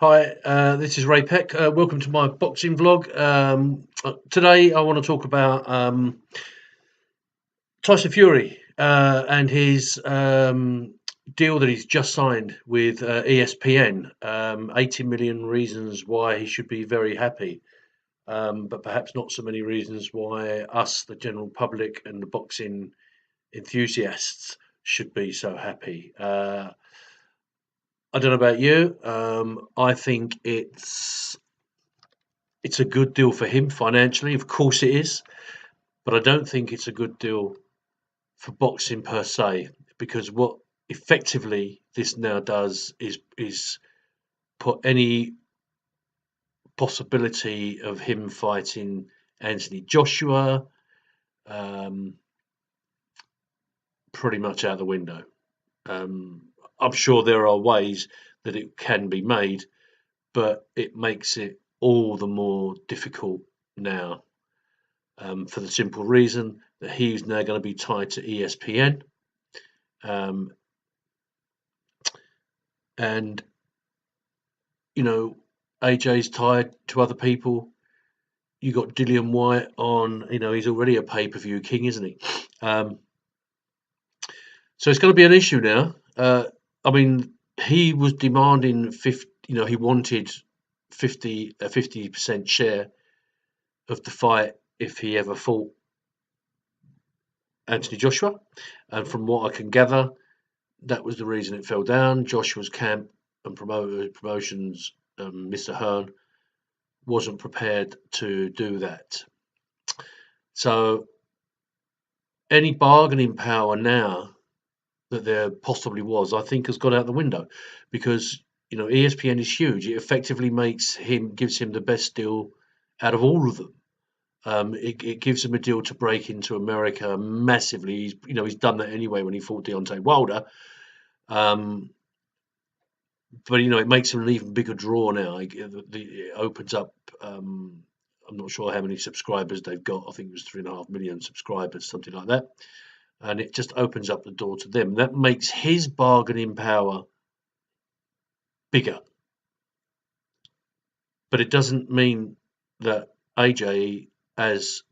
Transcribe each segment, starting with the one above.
Hi, this is Ray Peck. Welcome to my boxing vlog. Today I want to talk about Tyson Fury and his deal that he's just signed with ESPN. 80 million reasons why he should be very happy, but perhaps not so many reasons why us, the general public, and the boxing enthusiasts should be so happy. I don't know about you. I think it's a good deal for him financially. Of course it is, but I don't think it's a good deal for boxing per se, because what effectively this now does is put any possibility of him fighting Anthony Joshua um, pretty much out the window. Um, I'm sure there are ways that it can be made, but it makes it all the more difficult now, for the simple reason that he's now going to be tied to ESPN. Um, and, you know, AJ's tied to other people. You got Dillian White on, he's already a pay per view king, isn't he? Um, so it's going to be an issue now. I mean, he was demanding 50, he wanted 50% share of the fight if he ever fought Anthony Joshua. And from what I can gather, that was the reason it fell down. Joshua's camp and promotions, Mr. Hearn, wasn't prepared to do that. So any bargaining power now that there possibly was, I think, has gone out the window, because ESPN is huge. It effectively gives him the best deal out of all of them. It gives him a deal to break into America massively. He's done that anyway when he fought Deontay Wilder. But it makes him an even bigger draw now. It opens up. I'm not sure how many subscribers they've got. I think it was 3.5 million subscribers, something like that. And it just opens up the door to them. That makes his bargaining power bigger. But it doesn't mean that AJ, as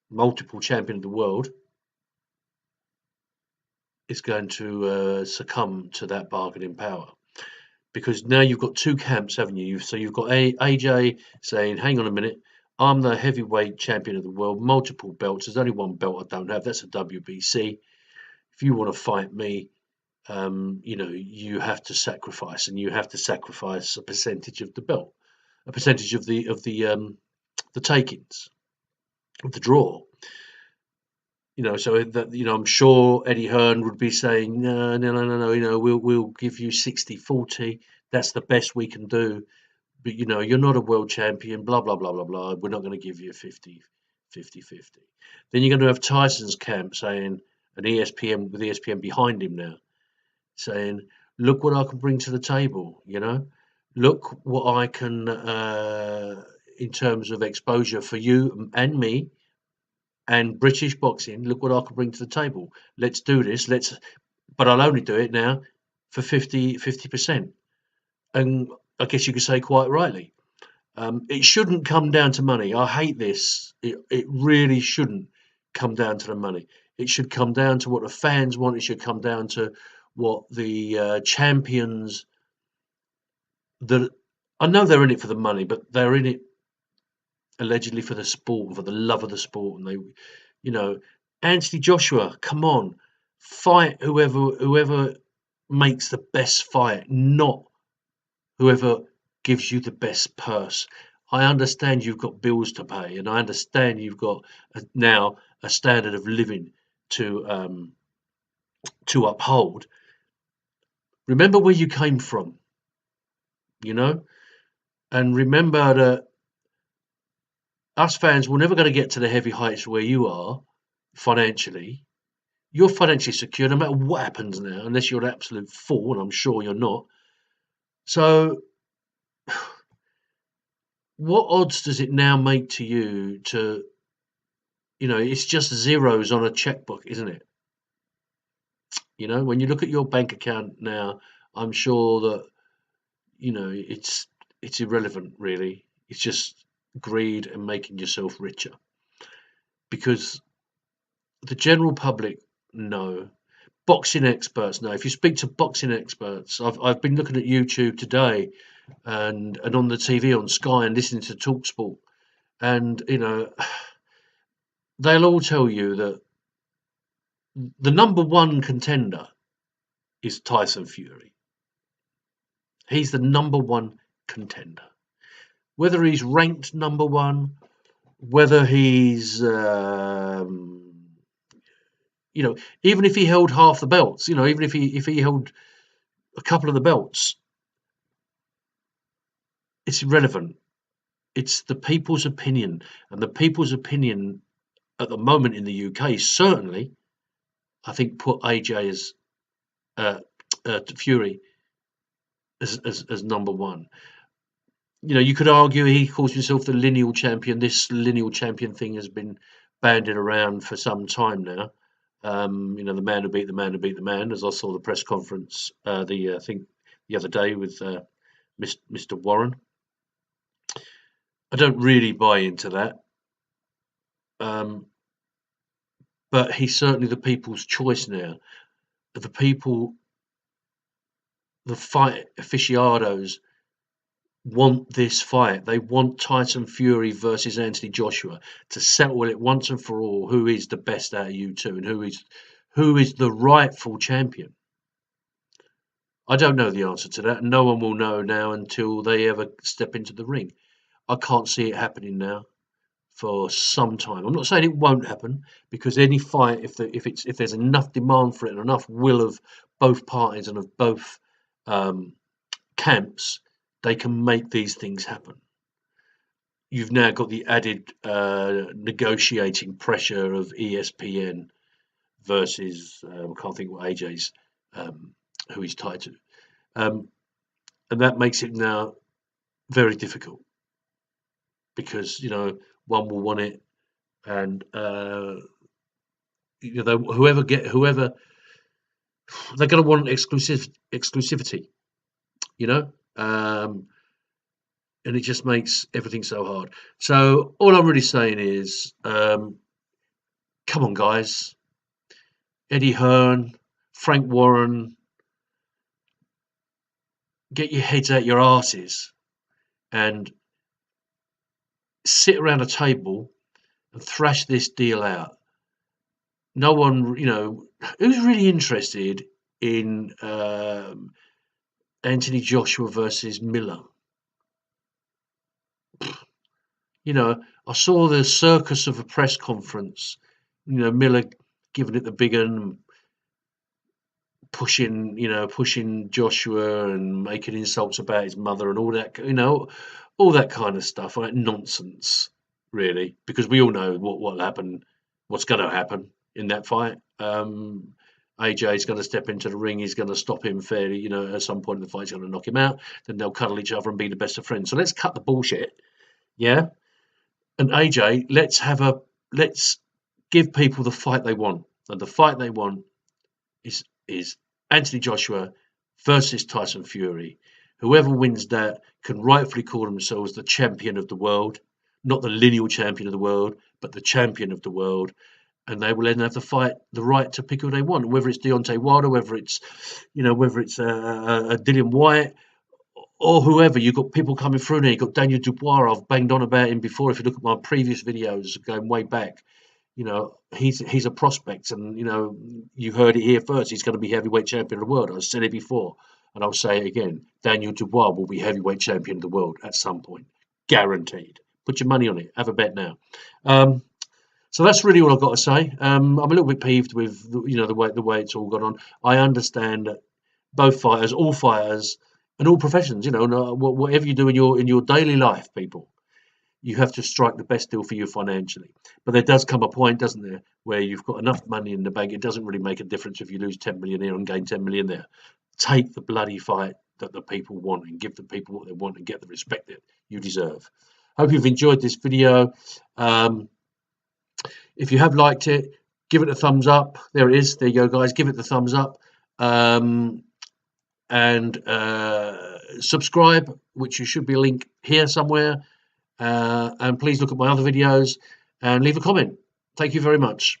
multiple champion of the world, is going to succumb to that bargaining power. Because now you've got two camps, haven't you? So you've got AJ saying, hang on a minute, I'm the heavyweight champion of the world, multiple belts. There's only one belt I don't have. That's a WBC. If you want to fight me, you have to sacrifice, and you have to sacrifice a percentage of the belt, a percentage of the takings, of the draw. So that I'm sure Eddie Hearn would be saying, no, no, no, no, no. We'll give you 60-40. That's the best we can do. But you're not a world champion. Blah blah blah blah blah. We're not going to give you 50-50. Then you're going to have Tyson's camp saying, and ESPN, with ESPN behind him now, saying, look what I can bring to the table. Look what I can, in terms of exposure for you and me and British boxing. Look what I can bring to the table. Let's do this. But I'll only do it now for 50%. And I guess you could say quite rightly, it shouldn't come down to money. I hate this. It really shouldn't come down to the money. It should come down to what the fans want. It should come down to what the champions, that I know they're in it for the money, but they're in it allegedly for the sport, for the love of the sport. And Anthony Joshua, come on, fight whoever makes the best fight, not whoever gives you the best purse. I understand you've got bills to pay, and I understand you've got now a standard of living to uphold. Remember where you came from, and remember that us fans were never going to get to the heavy heights where you are financially. You're financially secure no matter what happens now, unless you're an absolute fool, and I'm sure you're not. So, what odds does it now make to you to, it's just zeros on a checkbook, isn't it? When you look at your bank account now, I'm sure that you know, it's irrelevant really. It's just greed and making yourself richer, because the general public know, boxing experts know. If you speak to boxing experts, I've been looking at YouTube today and on the TV on Sky and listening to TalkSport, and you know, they'll all tell you that the number one contender is Tyson Fury. He's the number one contender. Whether he's ranked number one, whether he's you know, even if he held half the belts, you know, even if he held a couple of the belts, it's irrelevant. It's the people's opinion, and the people's opinion at the moment in the UK certainly, I think, put AJ as Fury as number one. You know, you could argue he calls himself the lineal champion. This lineal champion thing has been bandied around for some time now. You know, the man who beat the man who beat the man, as I saw the press conference, I think the other day with Mr. Warren. I don't really buy into that, but he's certainly the people's choice now. The people, the fight aficionados, want this fight. They want Tyson Fury versus Anthony Joshua to settle it once and for all. Who is the best out of you two, and who is the rightful champion? I don't know the answer to that, and no one will know now until they ever step into the ring. I can't see it happening now for some time. I'm not saying it won't happen, because any fight, if there's enough demand for it and enough will of both parties and of both camps, they can make these things happen. You've now got the added negotiating pressure of ESPN versus I can't think what AJ's who he's tied to, and that makes it now very difficult, because you know one will want it, and you know whoever they're going to want exclusivity, you know, and it just makes everything so hard. So all I'm really saying is, come on, guys, Eddie Hearn, Frank Warren, get your heads out your asses and sit around a table and thrash this deal out. No one, you know, who's really interested in Anthony Joshua versus Miller. You know, I saw the circus of a press conference. You know, Miller giving it the big one, pushing Joshua and making insults about his mother and all that. You know, all that kind of stuff. Like nonsense, really, because we all know what'll happen, what's going to happen in that fight. AJ is going to step into the ring. He's going to stop him fairly. You know, at some point in the fight, he's going to knock him out. Then they'll cuddle each other and be the best of friends. So let's cut the bullshit. Yeah. And AJ, let's give people the fight they want. And the fight they want is Anthony Joshua versus Tyson Fury. Whoever wins that can rightfully call themselves the champion of the world, not the lineal champion of the world, but the champion of the world. And they will then have the right to pick who they want, whether it's Deontay Wilder, whether it's Dillian Whyte, or whoever. You've got people coming through there. You've got Daniel Dubois. I've banged on about him before. If you look at my previous videos going way back, you know, he's a prospect, and you know, you heard it here first. He's going to be heavyweight champion of the world. I've said it before, and I'll say it again. Daniel Dubois will be heavyweight champion of the world at some point, guaranteed. Put your money on it. Have a bet now. So that's really all I've got to say. I'm a little bit peeved with the way it's all gone on. I understand that both fighters, all fighters, and all professions, you know, whatever you do in your daily life, people, you have to strike the best deal for you financially. But there does come a point, doesn't there, where you've got enough money in the bank. It doesn't really make a difference if you lose 10 million here and gain 10 million there. Take the bloody fight that the people want and give the people what they want and get the respect that you deserve. Hope you've enjoyed this video. If you have liked it, give it a thumbs up. There it is. There you go, guys. Give it the thumbs up. And subscribe, which you should be a link here somewhere, and please look at my other videos and leave a comment. Thank you very much.